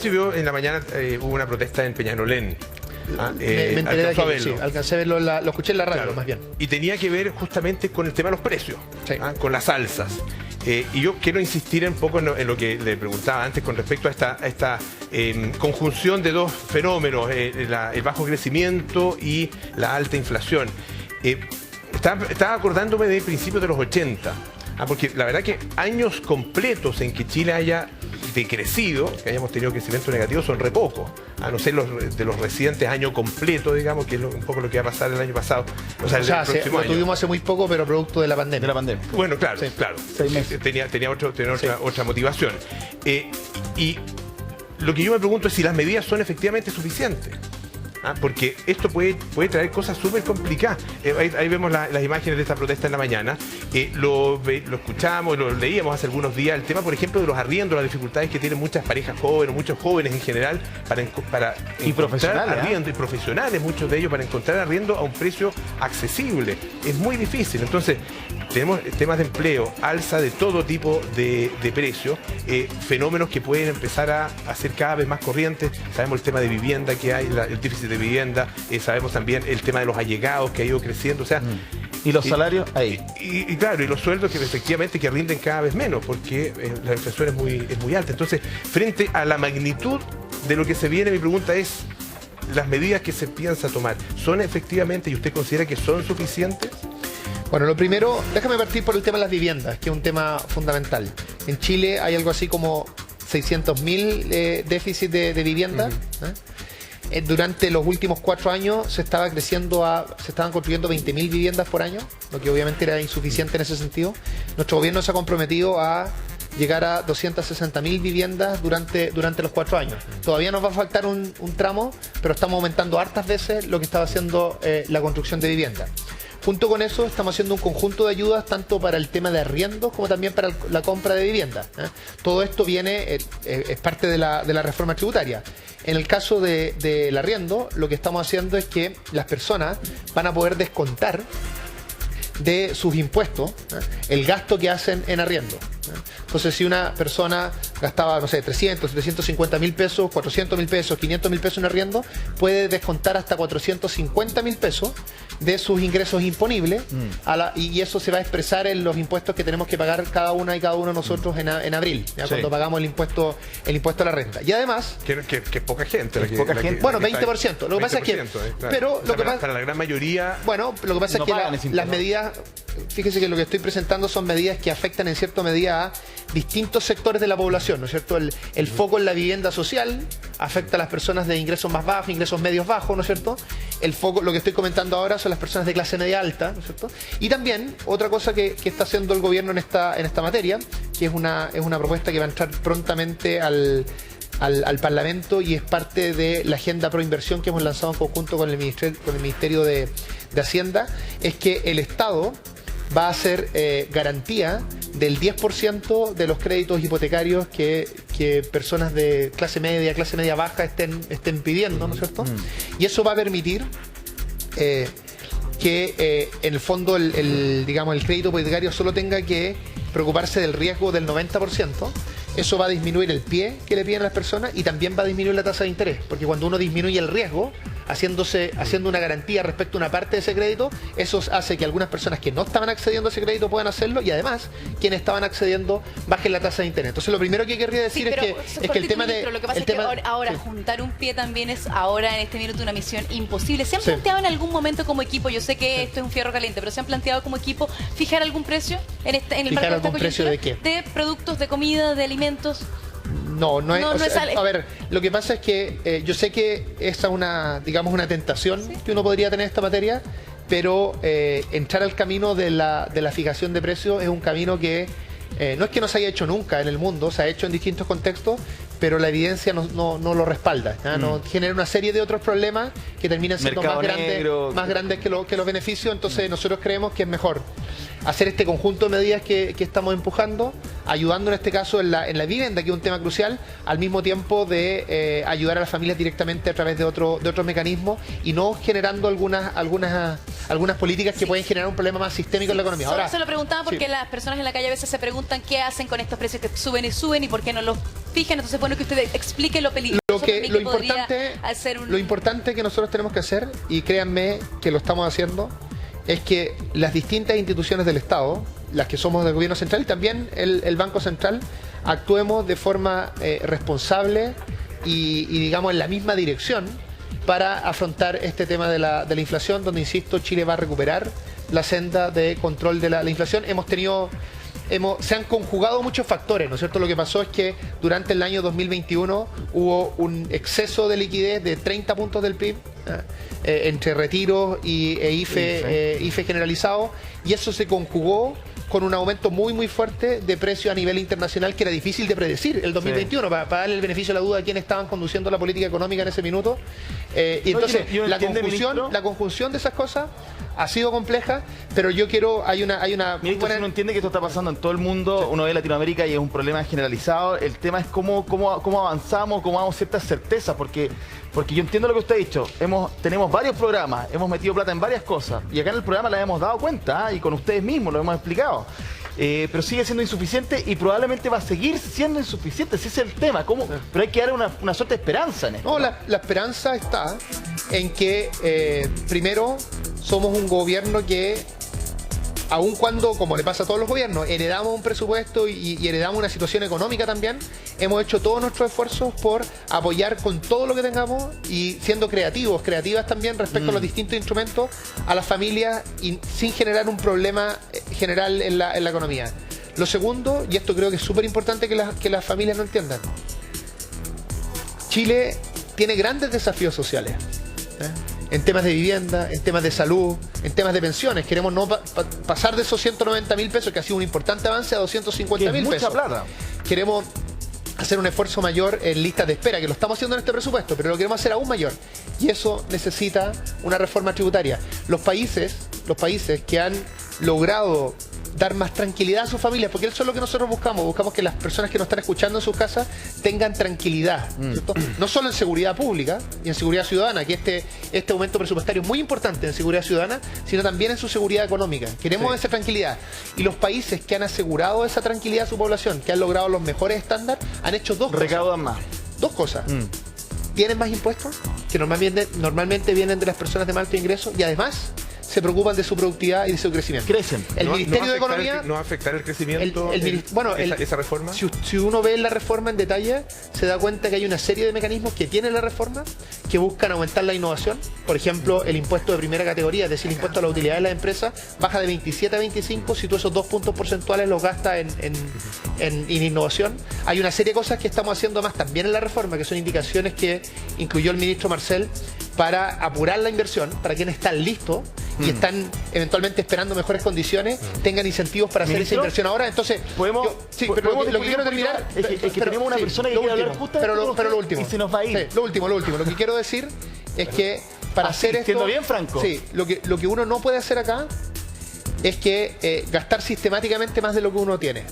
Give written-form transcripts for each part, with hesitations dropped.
Vio en la mañana hubo una protesta en Peñalolén. Me enteré de que sí, alcancé a verlo, lo escuché en la radio, claro, más bien. Y tenía que ver justamente con el tema de los precios, sí, con las alzas. Y yo quiero insistir un poco en lo que le preguntaba antes con respecto a esta conjunción de dos fenómenos, el bajo crecimiento y la alta inflación. Estaba acordándome de principios de los 80, porque la verdad que años completos en que Chile haya decrecido, que hayamos tenido crecimiento negativo, son re pocos, a no ser de los recientes años completos, digamos, que es un poco lo que va a pasar el año pasado. O sea, lo tuvimos hace muy poco, pero producto de la pandemia. De la pandemia. Bueno, claro, sí, claro. Tenía otra motivación. Y lo que yo me pregunto es si las medidas son efectivamente suficientes. Porque esto puede traer cosas súper complicadas. Ahí vemos las imágenes de esta protesta en la mañana. Lo escuchamos, lo leíamos hace algunos días. El tema, por ejemplo, de los arriendos, las dificultades que tienen muchas parejas jóvenes, muchos jóvenes en general, para encontrar arriendo, y profesionales, muchos de ellos, para encontrar arriendo a un precio accesible. Es muy difícil. Entonces, tenemos temas de empleo, alza de todo tipo de precios, fenómenos que pueden empezar a ser cada vez más corrientes. Sabemos el tema de vivienda que hay, el déficit de vivienda, sabemos también el tema de los allegados que ha ido creciendo, o sea... ¿Y los salarios? Ahí. Y claro, y los sueldos que efectivamente que rinden cada vez menos, porque la inflación es muy alta. Entonces, frente a la magnitud de lo que se viene, mi pregunta es, ¿las medidas que se piensa tomar son efectivamente, y usted considera que son suficientes? Bueno, lo primero, déjame partir por el tema de las viviendas, que es un tema fundamental. En Chile hay algo así como 600.000 déficit de vivienda. Durante los últimos 4 años se estaban construyendo 20.000 viviendas por año, lo que obviamente era insuficiente en ese sentido. Nuestro gobierno se ha comprometido a llegar a 260.000 viviendas durante los 4 años. Todavía nos va a faltar un tramo, pero estamos aumentando hartas veces lo que estaba haciendo la construcción de viviendas. Junto con eso estamos haciendo un conjunto de ayudas tanto para el tema de arriendos como también para la compra de viviendas. Todo esto viene, es parte de la reforma tributaria. En el caso del arriendo, lo que estamos haciendo es que las personas van a poder descontar de sus impuestos el gasto que hacen en arriendo. Entonces, si una persona gastaba, no sé, 300, 350.000 pesos, 400.000 pesos, 500.000 pesos en arriendo, puede descontar hasta 450.000 pesos de sus ingresos imponibles y eso se va a expresar en los impuestos que tenemos que pagar cada una y cada uno de nosotros en abril, cuando pagamos el impuesto a la renta. Y además... Que es poca gente. Bueno, 20%. Lo que pasa es que... Claro. Pero lo que pasa, para la gran mayoría... Bueno, lo que pasa es que las medidas... Fíjese que lo que estoy presentando son medidas que afectan en cierta medida a distintos sectores de la población, ¿no es cierto? El foco en la vivienda social afecta a las personas de ingresos más bajos, ingresos medios bajos, ¿no es cierto? El foco, lo que estoy comentando ahora, son las personas de clase media alta, ¿no es cierto? Y también, otra cosa que está haciendo el gobierno en esta materia, que es una propuesta que va a entrar prontamente al Parlamento y es parte de la agenda pro inversión que hemos lanzado en conjunto con el Ministerio de Hacienda, es que el Estado va a hacer garantía del 10% de los créditos hipotecarios que personas de clase media baja estén pidiendo, ¿no es cierto? Y eso va a permitir que en el fondo el crédito hipotecario solo tenga que preocuparse del riesgo del 90%. Eso va a disminuir el pie que le piden a las personas y también va a disminuir la tasa de interés, porque cuando uno disminuye el riesgo, haciendo una garantía respecto a una parte de ese crédito, eso hace que algunas personas que no estaban accediendo a ese crédito puedan hacerlo y además quienes estaban accediendo bajen la tasa de interés. Entonces lo primero que querría decir es que el tema de... Pero lo que pasa es que ahora juntar un pie también es ahora en este minuto una misión imposible. ¿Se han planteado en algún momento como equipo, yo sé que esto es un fierro caliente, pero se han planteado como equipo fijar algún precio en el marco de esta coyuntura? ¿De qué? De productos, de comida, de alimentos. No es a ver, lo que pasa es que yo sé que esa es una tentación que uno podría tener en esta materia, pero entrar al camino de la fijación de precios es un camino que no es que no se haya hecho nunca en el mundo, se ha hecho en distintos contextos, pero la evidencia no lo respalda. No genera una serie de otros problemas que terminan siendo más grandes que los beneficios. Entonces nosotros creemos que es mejor hacer este conjunto de medidas que estamos empujando, ayudando en este caso en la vivienda, que es un tema crucial, al mismo tiempo de ayudar a las familias directamente a través de otros mecanismos y no generando algunas políticas que pueden generar un problema más sistémico en la economía. Ahora, se lo preguntaba porque las personas en la calle a veces se preguntan qué hacen con estos precios que suben y por qué no los fijan. Entonces, bueno, que usted explique lo peligroso también que podría hacer un... Lo importante que nosotros tenemos que hacer, y créanme que lo estamos haciendo, es que las distintas instituciones del Estado, las que somos del gobierno central y también el Banco Central, actuemos de forma responsable y digamos en la misma dirección para afrontar este tema de la inflación, donde, insisto, Chile va a recuperar la senda de control de la inflación. Se han conjugado muchos factores, ¿no es cierto? Lo que pasó es que durante el año 2021 hubo un exceso de liquidez de 30 puntos del PIB, entre retiros e IFE generalizado, y eso se conjugó con un aumento muy fuerte de precios a nivel internacional que era difícil de predecir el 2021, para darle el beneficio de la duda a quienes estaban conduciendo la política económica en ese minuto. Y entonces la conjunción de esas cosas ha sido compleja, pero yo quiero, hay una Ministro, uno entiende que esto está pasando en todo el mundo, sí. Uno ve Latinoamérica y es un problema generalizado. El tema es cómo avanzamos, cómo damos ciertas certezas, porque yo entiendo lo que usted ha dicho. Tenemos varios programas, hemos metido plata en varias cosas, y acá en el programa la hemos dado cuenta, y con ustedes mismos lo hemos explicado. Pero sigue siendo insuficiente y probablemente va a seguir siendo insuficiente. Ese es el tema. Pero hay que dar una suerte de esperanza en esto. No, la esperanza está en que, primero, somos un gobierno que, aun cuando, como le pasa a todos los gobiernos, heredamos un presupuesto y heredamos una situación económica también, hemos hecho todos nuestros esfuerzos por apoyar con todo lo que tengamos y siendo creativas también respecto a los distintos instrumentos a las familias y sin generar un problema general en la economía. Lo segundo, y esto creo que es súper importante que las familias lo entiendan, Chile tiene grandes desafíos sociales, en temas de vivienda, en temas de salud, en temas de pensiones. Queremos no pasar de esos 190.000 pesos, que ha sido un importante avance, a 250.000 pesos. Mucha plata. Queremos hacer un esfuerzo mayor en listas de espera, que lo estamos haciendo en este presupuesto, pero lo queremos hacer aún mayor. Y eso necesita una reforma tributaria. Los países que han logrado dar más tranquilidad a sus familias, porque eso es lo que nosotros buscamos que las personas que nos están escuchando en sus casas tengan tranquilidad, ¿cierto? No solo en seguridad pública y en seguridad ciudadana, que este aumento presupuestario es muy importante en seguridad ciudadana, sino también en su seguridad económica. Queremos esa tranquilidad, y los países que han asegurado esa tranquilidad a su población, que han logrado los mejores estándares, han hecho dos cosas. Recaudan más. Dos cosas. Tienen más impuestos, que normalmente vienen de las personas de más alto ingreso, y además se preocupan de su productividad y de su crecimiento. Crecen. El Ministerio de Economía... ¿No va a afectar el crecimiento esa reforma? Si uno ve la reforma en detalle, se da cuenta que hay una serie de mecanismos que tiene la reforma que buscan aumentar la innovación. Por ejemplo, el impuesto de primera categoría, es decir, el impuesto a la utilidad de las empresas, baja de 27 a 25 si tú esos 2 puntos porcentuales los gastas en innovación. Hay una serie de cosas que estamos haciendo más también en la reforma, que son indicaciones que incluyó el ministro Marcel para apurar la inversión, para quienes están listos y están eventualmente esperando mejores condiciones, tengan incentivos para hacer esa inversión ahora. Entonces, lo que quiero terminar es que tenemos una persona que quiere hablar justamente pero lo último. Y se nos va a ir. Sí, lo último. Lo que quiero decir es que para hacer esto... ¿Entiendo bien, Franco? Sí, lo que uno no puede hacer acá es que gastar sistemáticamente más de lo que uno tiene.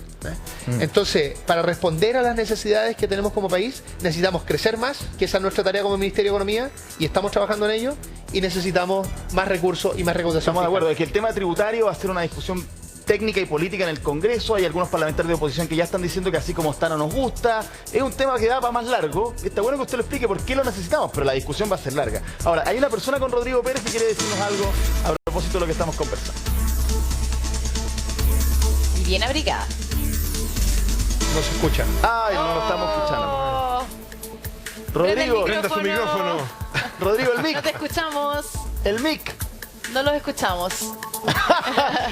Entonces, para responder a las necesidades que tenemos como país, necesitamos crecer más, que esa es nuestra tarea como Ministerio de Economía, y estamos trabajando en ello, y necesitamos más recursos y más recaudación. Estamos de acuerdo, es que el tema tributario va a ser una discusión técnica y política en el Congreso. Hay algunos parlamentarios de oposición que ya están diciendo que así como está no nos gusta. Es un tema que da para más largo. Está bueno que usted lo explique por qué lo necesitamos, pero la discusión va a ser larga. Ahora, hay una persona con Rodrigo Pérez que quiere decirnos algo a propósito de lo que estamos conversando. Bien abrigada. No se escucha. Ay, no lo estamos escuchando. Rodrigo, prenda su micrófono. Rodrigo, el mic. No te escuchamos. El mic. No los escuchamos.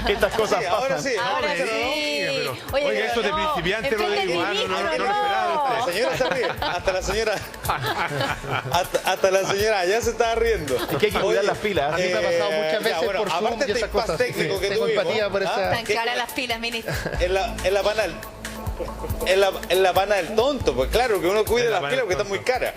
Estas cosas pasan. Ahora sí. Oye, esto de principiante, Rodrigo. No lo esperaba usted. La señora se ríe. Hasta la señora ya se estaba riendo. Es que hay que cuidar las pilas. A mí me ha pasado muchas veces por Zoom aparte y esas cosas. técnico que tengo tuvimos, empatía por esa... Están caras las pilas, ministro. En la panal. En la pana del tonto, pues claro, que uno cuide las pilas porque están muy caras.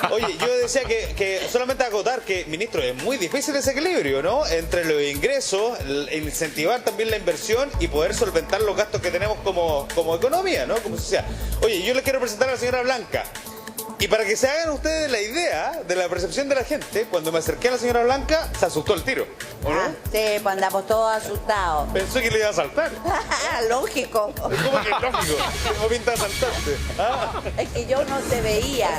Oye, yo decía que solamente acotar que, ministro, es muy difícil ese equilibrio, ¿no? Entre los ingresos, incentivar también la inversión y poder solventar los gastos que tenemos como economía, ¿no? Como sociedad. Oye, yo le quiero presentar a la señora Blanca. Y para que se hagan ustedes la idea de la percepción de la gente, cuando me acerqué a la señora Blanca, se asustó el tiro, ¿o no? Sí, pues andamos todos asustados. Pensó que le iba a saltar. Lógico. ¿Cómo que lógico? ¿Cómo pinta saltarte? ¿Ah? Es que yo no te veía.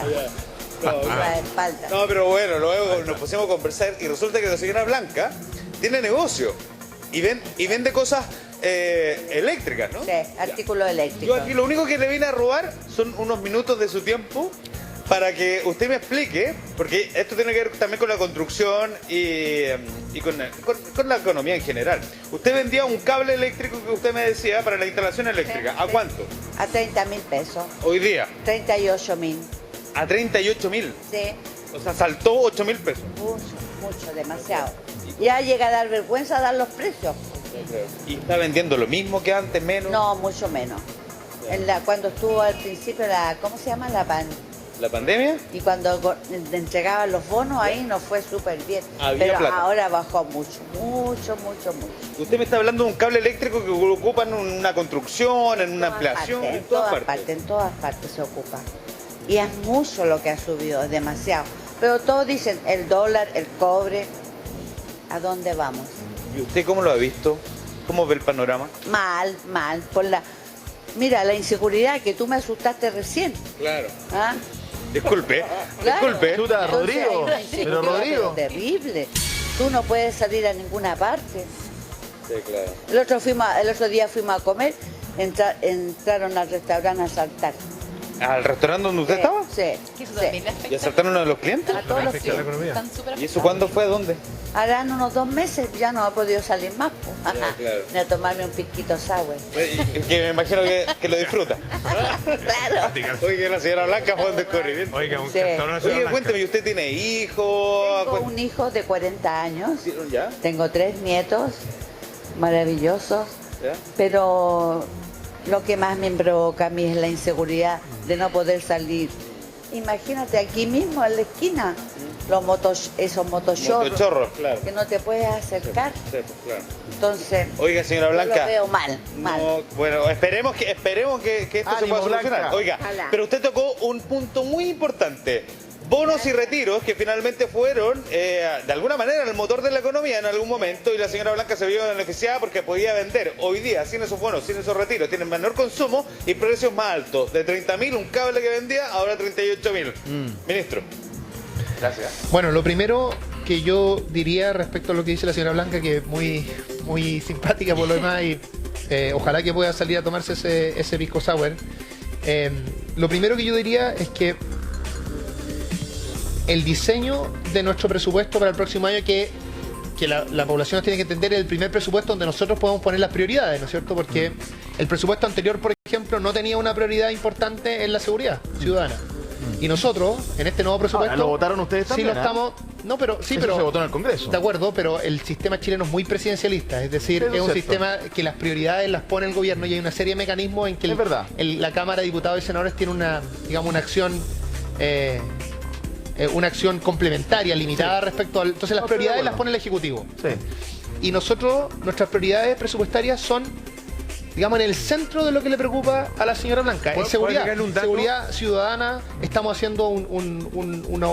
La espalda. No, pero bueno, luego nos pusimos a conversar y resulta que la señora Blanca tiene negocio y vende cosas eléctricas, ¿no? Sí, artículos Yo eléctricos. aquí lo único que le vine a robar son unos minutos de su tiempo para que usted me explique, porque esto tiene que ver también con la construcción y con la economía en general. Usted vendía un cable eléctrico que usted me decía para la instalación eléctrica. ¿A cuánto? A 30.000 pesos. Hoy día. 38.000. A 38.000. Sí, O sea, saltó 8.000 pesos. mucho, demasiado. Ya llega a dar vergüenza dar los precios. ¿Y está vendiendo lo mismo que antes, menos? No, mucho menos. Cuando estuvo al principio ¿cómo se llama? ¿La pandemia? Y cuando entregaban los bonos, ahí nos fue súper bien. Había Pero plata. ahora bajó mucho. Usted me está hablando de un cable eléctrico que ocupan en una construcción, en una ampliación, en todas partes. En todas partes se ocupa. Y es mucho lo que ha subido, es demasiado. Pero todos dicen, el dólar, el cobre, ¿a dónde vamos? ¿Y usted cómo lo ha visto? ¿Cómo ve el panorama? Mal. Mira, la inseguridad que tú me asustaste recién. Claro. ¿Ah? Disculpe, Claro. disculpe. Chuta, Entonces, Rodrigo. hay una inseguridad, Pero Rodrigo. terrible. Tú no puedes salir a ninguna parte. Sí, claro. El otro día fuimos a comer, entraron al restaurante a asaltar. ¿Al restaurante donde usted estaba? Sí. Que eso sí. también le afecta. ¿Y asaltaron a uno de los clientes? A todos los Afecta a la clientes. economía. Están súper ¿Y eso afectados. cuándo fue? ¿Dónde? Harán unos 2 meses, ya no ha podido salir más. Pues. claro. Ni a tomarme un piquito sour. Que me imagino que lo disfruta. Claro. Oye, la señora Blanca fue un descubrimiento. Oiga, un Sí. restaurante Oye, Blanca. cuénteme, ¿y usted tiene hijos? Tengo un hijo de 40 años, ¿Ya? tengo 3 nietos maravillosos, ¿Ya? pero lo que más me provoca a mí es la inseguridad de no poder salir. Imagínate aquí mismo en la esquina, esos motochorros Motochorros, claro. que no te puedes acercar. Sí, pues, claro. Entonces, Oiga, señora yo Blanca. lo veo mal. No, bueno, esperemos que esto se Ánimo, pueda solucionar. Blanca. Oiga, Ojalá. pero usted tocó un punto muy importante. Bonos y retiros que finalmente fueron, de alguna manera, el motor de la economía en algún momento y la señora Blanca se vio beneficiada porque podía vender. Hoy día, sin esos bonos, sin esos retiros, tienen menor consumo y precios más altos. De 30.000 un cable que vendía, ahora 38.000. Ministro. Gracias. Bueno, lo primero que yo diría respecto a lo que dice la señora Blanca, que es muy simpática por lo demás, y ojalá que pueda salir a tomarse ese pisco sour. Lo primero que yo diría es que el diseño de nuestro presupuesto para el próximo año, que la población nos tiene que entender, es el primer presupuesto donde nosotros podemos poner las prioridades, ¿no es cierto? Porque el presupuesto anterior, por ejemplo, no tenía una prioridad importante en la seguridad ciudadana. Y nosotros, en este nuevo presupuesto... ¿Lo votaron ustedes también? Sí, lo estamos... No, pero sí, Eso pero... se votó en el Congreso. De acuerdo, pero el sistema chileno es muy presidencialista, es decir, Eso es un es cierto. sistema que las prioridades las pone el gobierno y hay una serie de mecanismos en que Es verdad. la Cámara de Diputados y Senadores tiene una acción complementaria, limitada respecto al... Entonces las No, prioridades pero bueno. las pone el Ejecutivo. Sí. Y nuestras prioridades presupuestarias son, digamos, en el centro de lo que le preocupa a la señora Blanca. En ¿Puedo seguridad, agregarle un dato? seguridad ciudadana, estamos haciendo un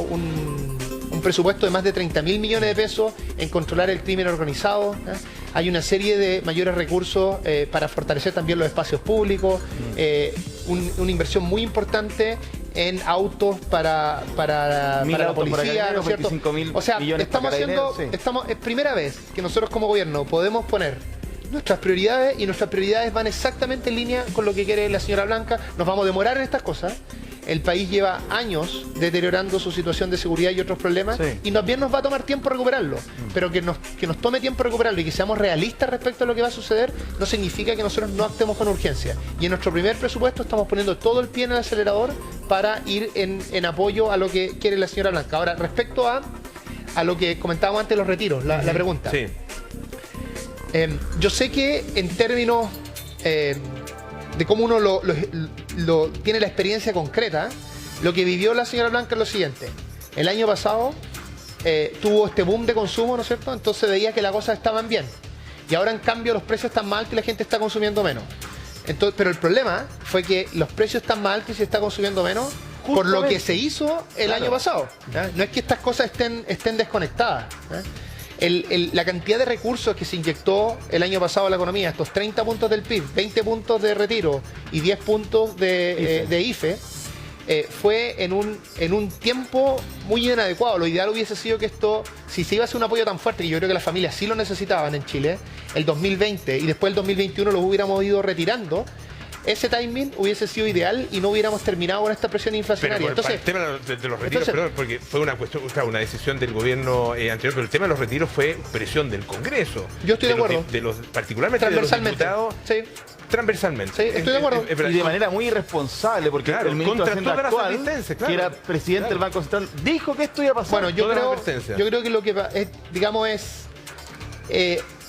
presupuesto de más de 30.000 millones de pesos en controlar el crimen organizado. Hay una serie de mayores recursos para fortalecer también los espacios públicos, una inversión muy importante en autos para la autos para policía, ¿no es cierto? 25.000 O sea, millones estamos para haciendo, Carabineros, sí. es primera vez que nosotros como gobierno podemos poner nuestras prioridades, y nuestras prioridades van exactamente en línea con lo que quiere la señora Blanca. Nos vamos a demorar en estas cosas. El país lleva años deteriorando su situación de seguridad y otros problemas, Sí. y bien nos va a tomar tiempo recuperarlo. Pero que nos tome tiempo recuperarlo y que seamos realistas respecto a lo que va a suceder no significa que nosotros no actuemos con urgencia. Y en nuestro primer presupuesto estamos poniendo todo el pie en el acelerador para ir en apoyo a lo que quiere la señora Blanca. Ahora, respecto a lo que comentábamos antes, los retiros, la pregunta. Sí. Yo sé que en términos de cómo uno lo tiene la experiencia concreta, lo que vivió la señora Blanca es lo siguiente. El año pasado tuvo este boom de consumo, ¿no es cierto? Entonces veía que las cosas estaban bien. Y ahora, en cambio, los precios están más altos y la gente está consumiendo menos. Entonces, pero el problema fue que los precios están más altos y se está consumiendo menos por lo que se hizo el año pasado. ¿Ya? No es que estas cosas estén desconectadas. ¿Ya? La cantidad de recursos que se inyectó el año pasado a la economía, estos 30 puntos del PIB, 20 puntos de retiro y 10 puntos de IFE, fue en un tiempo muy inadecuado. Lo ideal hubiese sido que esto, si se iba a hacer un apoyo tan fuerte, que yo creo que las familias sí lo necesitaban en Chile, el 2020 y después el 2021 lo hubiéramos ido retirando, ese timing hubiese sido ideal y no hubiéramos terminado con esta presión inflacionaria. Pero el tema de los retiros, perdón, porque fue una cuestión, claro, una decisión del gobierno anterior, pero el tema de los retiros fue presión del Congreso. Yo estoy de acuerdo. Particularmente de los diputados. Sí. Transversalmente. Sí, estoy de acuerdo. Y de manera muy irresponsable, porque claro, el ministro de Hacienda actual, claro, que era presidente del Banco Central, dijo que esto iba a pasar. Bueno, yo creo que lo que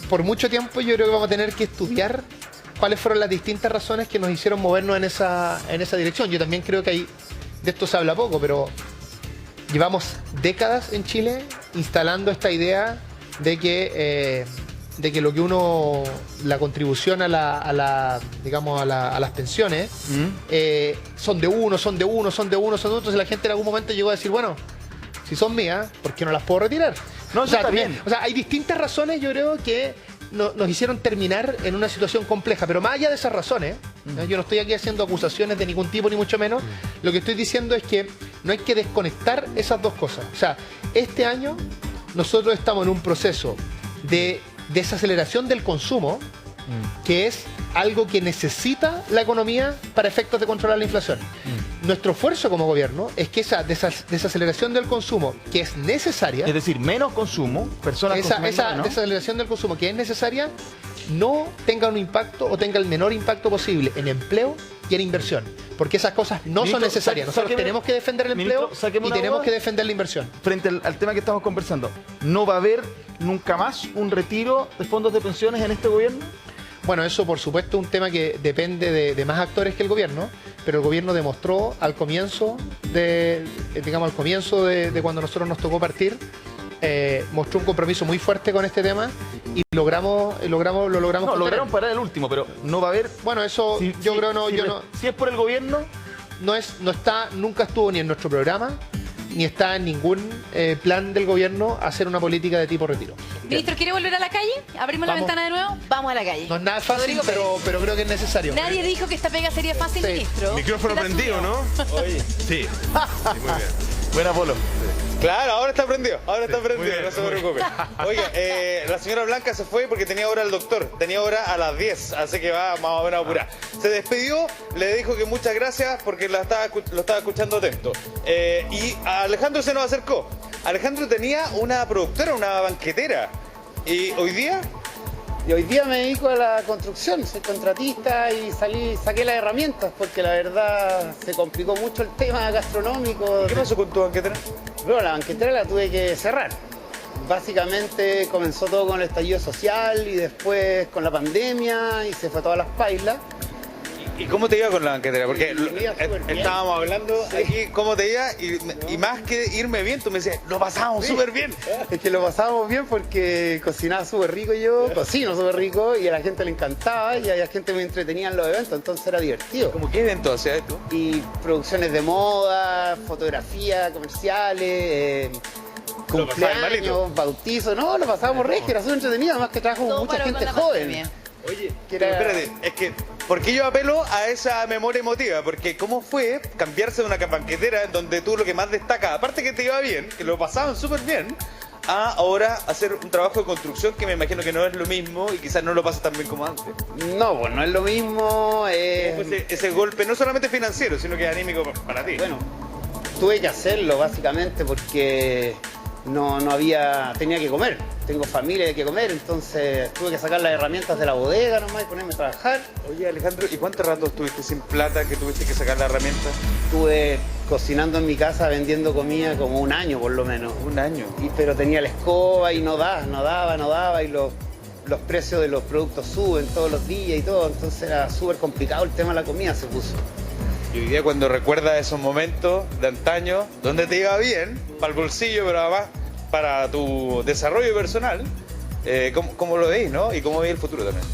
por mucho tiempo yo creo que vamos a tener que estudiar cuáles fueron las distintas razones que nos hicieron movernos en esa dirección. Yo también creo que de esto se habla poco, pero llevamos décadas en Chile instalando esta idea de que la contribución a las pensiones son de uno. Entonces la gente en algún momento llegó a decir, bueno, si son mías, ¿por qué no las puedo retirar? No, eso está bien. O sea, hay distintas razones, yo creo, que nos hicieron terminar en una situación compleja. Pero más allá de esas razones, yo no estoy aquí haciendo acusaciones de ningún tipo, ni mucho menos. Lo que estoy diciendo es que no hay que desconectar esas dos cosas. O sea, este año nosotros estamos en un proceso de desaceleración del consumo, que es algo que necesita la economía para efectos de controlar la inflación. Nuestro esfuerzo como gobierno es que esa desaceleración del consumo, que es necesaria, es decir, menos consumo, personas esa consumiendo, ¿no? desaceleración del consumo que es necesaria, no tenga un impacto o tenga el menor impacto posible en empleo y en inversión. Porque esas cosas no son necesarias. Nosotros tenemos que defender el empleo y tenemos que defender la inversión. Frente al tema que estamos conversando, ¿no va a haber nunca más un retiro de fondos de pensiones en este gobierno? Bueno, eso por supuesto es un tema que depende de más actores que el gobierno, pero el gobierno demostró al comienzo de cuando nosotros nos tocó partir, mostró un compromiso muy fuerte con este tema y lo logramos. No, lograron parar el último, pero no va a haber. Bueno, eso si es por el gobierno, nunca estuvo ni en nuestro programa, ni está en ningún plan del gobierno hacer una política de tipo retiro. Ministro, ¿quiere volver a la calle? ¿Abrimos la ventana de nuevo? Vamos a la calle. No es nada fácil, pero creo que es necesario. Nadie dijo que esta pega sería fácil, ministro. Micrófono prendido, ¿no? Oye. Sí. Muy bien. Buena, Polo. Claro, ahora está prendido, no se preocupe. Oiga, la señora Blanca se fue porque tenía hora el doctor, tenía hora a las 10, así que va más o menos apurada. Se despidió, le dijo que muchas gracias porque lo estaba escuchando atento. Y a Alejandro se nos acercó. Alejandro tenía una productora, una banquetera. ¿Y hoy día? Y hoy día me dedico a la construcción, soy contratista y saqué las herramientas porque la verdad se complicó mucho el tema gastronómico. ¿Qué pasó con tu banquetera? Bueno, la banquetera la tuve que cerrar. Básicamente comenzó todo con el estallido social y después con la pandemia y se fue a todas las pailas. ¿Y cómo te iba con la banquetera? Porque bien. estábamos hablando aquí cómo te iba y más que irme bien, tú me decías, lo pasábamos súper bien. Es que lo pasábamos bien porque cocinaba súper rico yo, cocino súper rico y a la gente le encantaba y a la gente me entretenía en los eventos, entonces era divertido. ¿Cómo qué evento hacías tú? Y producciones de moda, fotografía, comerciales, cumpleaños, bautizos, no, lo pasábamos regio, era súper entretenido, además que trabajo con mucha gente joven. Oye, pero espérate, es que, ¿por qué yo apelo a esa memoria emotiva? Porque ¿cómo fue cambiarse de una banquetera en donde tú lo que más destaca, aparte que te iba bien, que lo pasaban súper bien, a ahora hacer un trabajo de construcción que me imagino que no es lo mismo y quizás no lo pasas tan bien como antes? No, pues no es lo mismo. Ese golpe, no solamente financiero, sino que es anímico para ti. Bueno, tuve que hacerlo básicamente porque tenía que comer, tengo familia de que comer, entonces tuve que sacar las herramientas de la bodega nomás y ponerme a trabajar. Oye, Alejandro, ¿y cuánto rato estuviste sin plata que tuviste que sacar las herramientas? Estuve cocinando en mi casa vendiendo comida como un año por lo menos. Un año. Pero tenía la escoba y no daba y los precios de los productos suben todos los días y todo, entonces era súper complicado el tema de la comida se puso. Y hoy día cuando recuerdas esos momentos de antaño, donde te iba bien, para el bolsillo, pero además para tu desarrollo personal, ¿cómo lo veis, no? Y cómo veis el futuro también.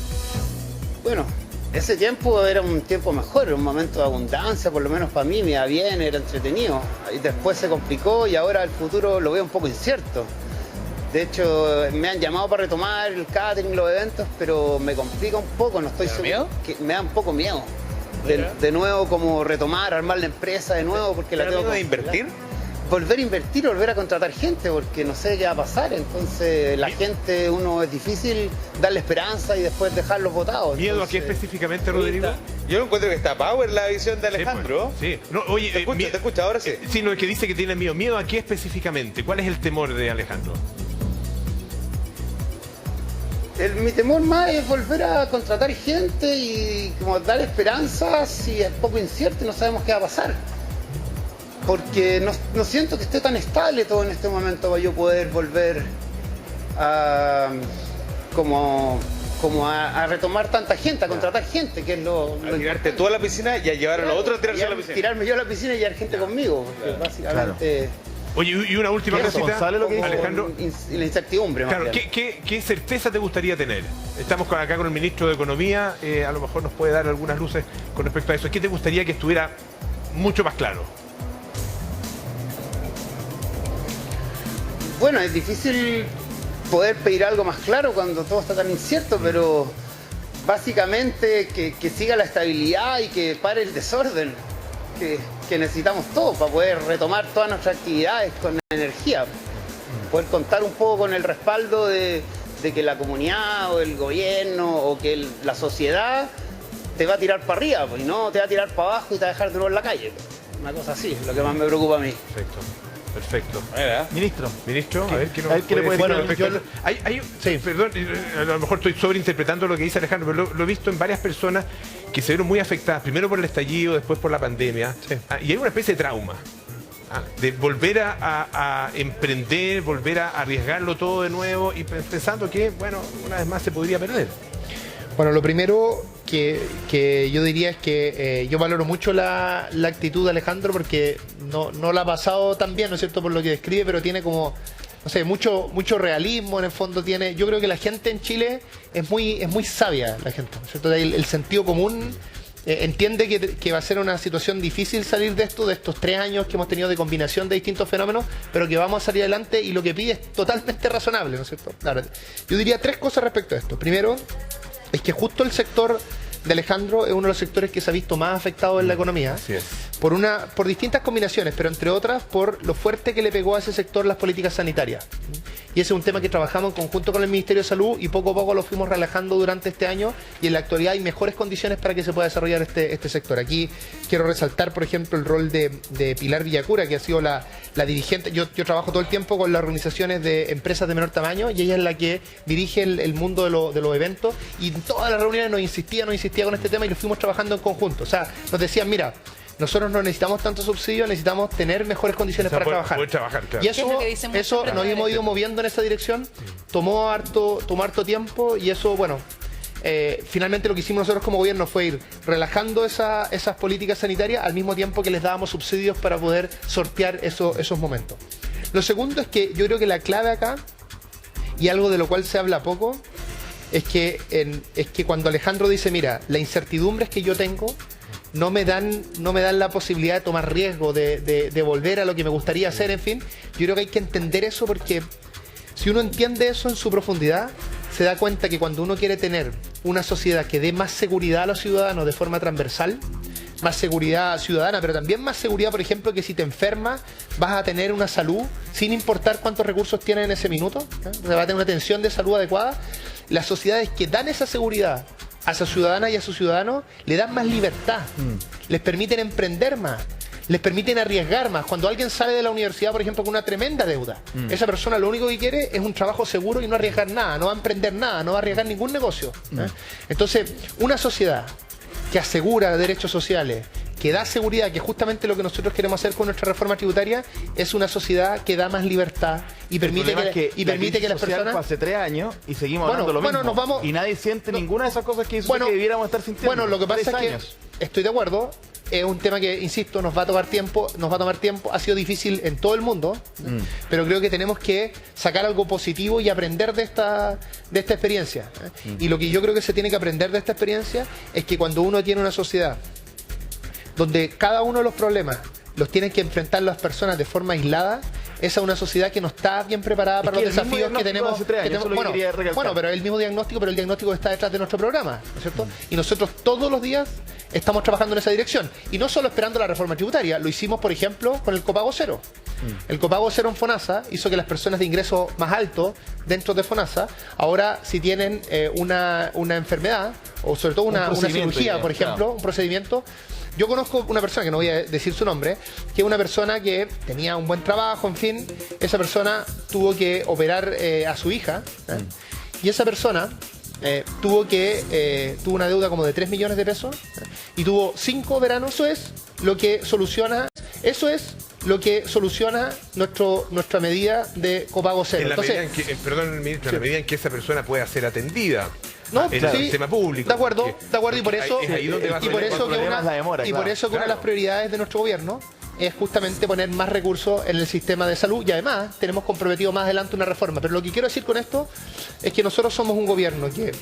Bueno, ese tiempo era un tiempo mejor, un momento de abundancia, por lo menos para mí, me iba bien, era entretenido. Y después se complicó y ahora el futuro lo veo un poco incierto. De hecho, me han llamado para retomar el catering, los eventos, pero me complica un poco, no estoy seguro. Me da un poco miedo. De nuevo, como retomar, armar la empresa de nuevo, porque la tengo que invertir. Volver a invertir, volver a contratar gente, porque no sé qué va a pasar. Entonces, la gente, es difícil darle esperanza y después dejarlos votados. ¿Miedo a qué específicamente, Rodrigo? Yo encuentro que está power la visión de Alejandro. Sí, no, oye, te escucho, ahora sí. Sí, no, es que dice que tiene miedo. ¿Miedo a qué específicamente? ¿Cuál es el temor de Alejandro? Mi temor más es volver a contratar gente y como dar esperanzas y es poco incierto y no sabemos qué va a pasar. Porque no siento que esté tan estable todo en este momento para yo poder volver a a retomar tanta gente, a contratar gente, que es lo tirarte tú a la piscina y a llevar a los otros a tirarse a la piscina. Tirarme yo a la piscina y llevar gente conmigo, porque básicamente... Oye, y una última cosita, lo que Alejandro. La incertidumbre, más Claro, bien. ¿qué certeza te gustaría tener? Estamos acá con el ministro de Economía, a lo mejor nos puede dar algunas luces con respecto a eso. ¿Qué te gustaría que estuviera mucho más claro? Bueno, es difícil poder pedir algo más claro cuando todo está tan incierto, pero básicamente que siga la estabilidad y que pare el desorden que necesitamos todos para poder retomar todas nuestras actividades con energía. Poder contar un poco con el respaldo de que la comunidad o el gobierno o que la sociedad te va a tirar para arriba, pues, y no te va a tirar para abajo y te va a dejar de nuevo en la calle. Una cosa así, es lo que más me preocupa a mí. Perfecto. Ministro, a ver qué le puede decir. Sí, perdón, a lo mejor estoy sobreinterpretando lo que dice Alejandro, pero lo he visto en varias personas que se vieron muy afectadas, primero por el estallido, después por la pandemia, y hay una especie de trauma. De volver a emprender, volver a arriesgarlo todo de nuevo y pensando que, bueno, una vez más se podría perder. Bueno, lo primero que yo diría es que yo valoro mucho la actitud de Alejandro porque no la ha pasado tan bien, ¿no es cierto?, por lo que describe, pero tiene como, no sé, mucho realismo en el fondo tiene. Yo creo que la gente en Chile es muy sabia, la gente, ¿no es cierto? El sentido común entiende que va a ser una situación difícil salir de estos 3 años que hemos tenido de combinación de distintos fenómenos, pero que vamos a salir adelante y lo que pide es totalmente razonable, ¿no es cierto? Claro, yo diría 3 cosas respecto a esto. Primero, es que justo el sector de Alejandro es uno de los sectores que se ha visto más afectado en la economía. Así es. Por distintas combinaciones, pero entre otras por lo fuerte que le pegó a ese sector las políticas sanitarias. Y ese es un tema que trabajamos en conjunto con el Ministerio de Salud y poco a poco lo fuimos relajando durante este año y en la actualidad hay mejores condiciones para que se pueda desarrollar este sector. Aquí quiero resaltar, por ejemplo, el rol de Pilar Villacura, que ha sido la dirigente. Yo trabajo todo el tiempo con las organizaciones de empresas de menor tamaño y ella es la que dirige el mundo de los eventos y en todas las reuniones nos insistía con este tema y lo fuimos trabajando en conjunto. O sea, nos decían, mira, nosotros no necesitamos tanto subsidio, necesitamos tener mejores condiciones para trabajar. Poder trabajar, claro. Y eso nos hemos ido moviendo en esa dirección, tomó harto tiempo y eso, bueno, finalmente lo que hicimos nosotros como gobierno fue ir relajando esas políticas sanitarias al mismo tiempo que les dábamos subsidios para poder sortear esos momentos. Lo segundo es que yo creo que la clave acá, y algo de lo cual se habla poco, es que cuando Alejandro dice, mira, la incertidumbre es que yo tengo no me dan la posibilidad de tomar riesgo, de volver a lo que me gustaría hacer, en fin. Yo creo que hay que entender eso porque si uno entiende eso en su profundidad, se da cuenta que cuando uno quiere tener una sociedad que dé más seguridad a los ciudadanos de forma transversal, más seguridad ciudadana, pero también más seguridad, por ejemplo, que si te enfermas vas a tener una salud sin importar cuántos recursos tienes en ese minuto, ¿eh? Va a tener una atención de salud adecuada. Las sociedades que dan esa seguridad a su ciudadana y a sus ciudadanos le dan más libertad, les permiten emprender más, les permiten arriesgar más. Cuando alguien sale de la universidad, por ejemplo, con una tremenda deuda, esa persona lo único que quiere es un trabajo seguro y no arriesgar nada, no va a emprender nada, no va a arriesgar ningún negocio, ¿eh? Entonces, una sociedad que asegura derechos sociales, que da seguridad, que justamente lo que nosotros queremos hacer con nuestra reforma tributaria, es una sociedad que da más libertad y permite que las personas... Hace 3 años y seguimos hablando lo mismo. Nos vamos, y nadie siente ninguna de esas cosas que debiéramos estar sintiendo. Bueno, lo que pasa es que estoy de acuerdo, es un tema que, insisto, nos va a tomar tiempo, ha sido difícil en todo el mundo, pero creo que tenemos que sacar algo positivo y aprender de esta experiencia. Y lo que yo creo que se tiene que aprender de esta experiencia es que cuando uno tiene una sociedad donde cada uno de los problemas los tienen que enfrentar las personas de forma aislada, esa es una sociedad que no está bien preparada para los desafíos que tenemos. Bueno, pero el mismo diagnóstico, pero el diagnóstico está detrás de nuestro programa, ¿no es cierto? Y nosotros todos los días estamos trabajando en esa dirección. Y no solo esperando la reforma tributaria, lo hicimos, por ejemplo, con el copago cero. El copago cero en FONASA hizo que las personas de ingreso más alto dentro de FONASA, ahora si tienen una enfermedad, o sobre todo una cirugía, por ejemplo, un procedimiento. Yo conozco una persona, que no voy a decir su nombre, que es una persona que tenía un buen trabajo, en fin, esa persona tuvo que operar a su hija, y esa persona tuvo una deuda como de 3 millones de pesos, y tuvo 5 veranos. Eso es lo que soluciona nuestra medida de copago cero. En la medida en que, perdón, ministro, en la medida en que esa persona pueda ser atendida en el sistema público. De acuerdo, y por eso una de las prioridades de nuestro gobierno es justamente poner más recursos en el sistema de salud, y además tenemos comprometido más adelante una reforma. Pero lo que quiero decir con esto es que nosotros somos un gobierno que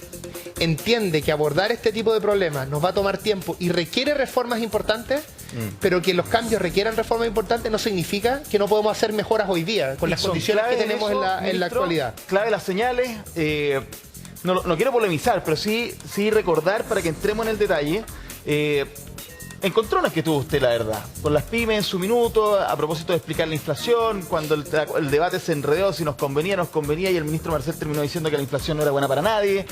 entiende que abordar este tipo de problemas nos va a tomar tiempo y requiere reformas importantes, pero que los cambios requieran reformas importantes no significa que no podemos hacer mejoras hoy día con las condiciones que tenemos en la actualidad. Clave las señales. No quiero polemizar, pero sí recordar, para que entremos en el detalle, encontrones que tuvo usted, la verdad, con las pymes en su minuto, a propósito de explicar la inflación, cuando el debate se enredó, si nos convenía, y el ministro Marcel terminó diciendo que la inflación no era buena para nadie.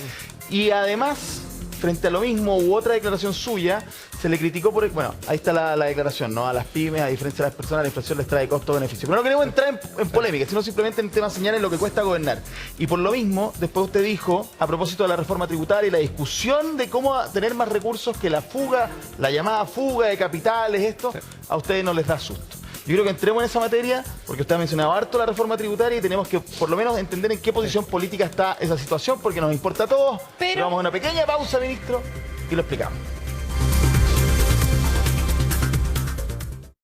Y además, frente a lo mismo, u otra declaración suya, se le criticó por... Bueno, ahí está la declaración, ¿no? A las pymes, a diferencia de las personas, la inflación les trae costo-beneficio. Pero no queremos entrar en polémica, sino simplemente en temas señales, lo que cuesta gobernar. Y por lo mismo, después usted dijo, a propósito de la reforma tributaria y la discusión de cómo tener más recursos, que la llamada fuga de capitales, a ustedes no les da susto. Yo creo que entremos en esa materia, porque usted ha mencionado harto la reforma tributaria y tenemos que por lo menos entender en qué posición política está esa situación, porque nos importa a todos. Pero vamos a una pequeña pausa, ministro, y lo explicamos.